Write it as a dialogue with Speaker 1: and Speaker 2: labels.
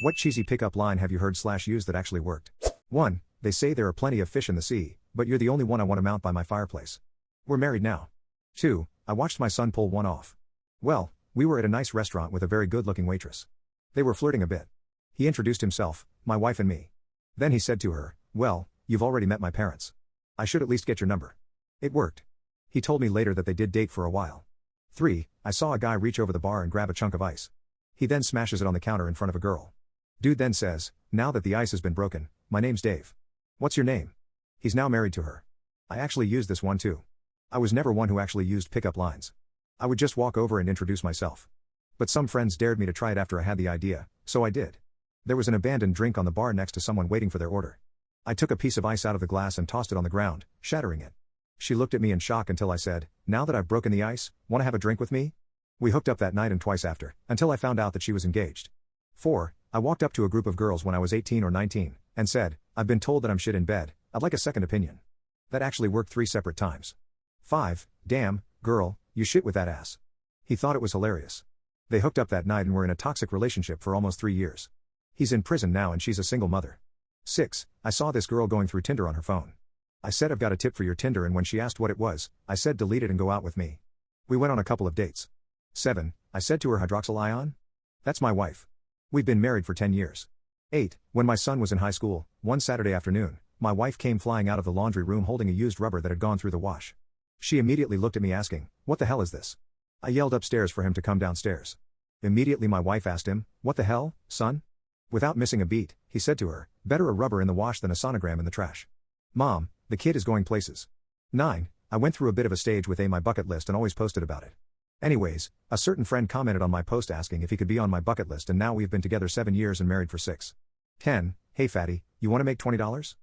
Speaker 1: What cheesy pickup line have you heard / used that actually worked? 1. They say there are plenty of fish in the sea, but you're the only one I want to mount by my fireplace. We're married now. 2. I watched my son pull one off. Well, we were at a nice restaurant with a very good-looking waitress. They were flirting a bit. He introduced himself, my wife and me. Then he said to her, "Well, you've already met my parents. I should at least get your number." It worked. He told me later that they did date for a while. 3. I saw a guy reach over the bar and grab a chunk of ice. He then smashes it on the counter in front of a girl. Dude then says, "Now that the ice has been broken, my name's Dave. What's your name?" He's now married to her. I actually used this one too. I was never one who actually used pickup lines. I would just walk over and introduce myself. But some friends dared me to try it after I had the idea, so I did. There was an abandoned drink on the bar next to someone waiting for their order. I took a piece of ice out of the glass and tossed it on the ground, shattering it. She looked at me in shock until I said, "Now that I've broken the ice, want to have a drink with me?" We hooked up that night and twice after, until I found out that she was engaged. 4. I walked up to a group of girls when I was 18 or 19, and said, "I've been told that I'm shit in bed, I'd like a second opinion." That actually worked 3 separate times. 5. Damn, girl, you shit with that ass. He thought it was hilarious. They hooked up that night and were in a toxic relationship for almost 3 years. He's in prison now and she's a single mother. 6. I saw this girl going through Tinder on her phone. I said, "I've got a tip for your Tinder," and when she asked what it was, I said, "Delete it and go out with me." We went on a couple of dates. 7. I said to her, "Hydroxyl ion? That's my wife. We've been married for 10 years. 8. When my son was in high school, one Saturday afternoon, my wife came flying out of the laundry room holding a used rubber that had gone through the wash. She immediately looked at me asking, "What the hell is this?" I yelled upstairs for him to come downstairs. Immediately my wife asked him, "What the hell, son?" Without missing a beat, he said to her, "Better a rubber in the wash than a sonogram in the trash. Mom, the kid is going places." 9. I went through a bit of a stage with my bucket list and always posted about it. Anyways, a certain friend commented on my post asking if he could be on my bucket list, and now we've been together 7 years and married for 6. 10. Hey fatty, you want to make $20?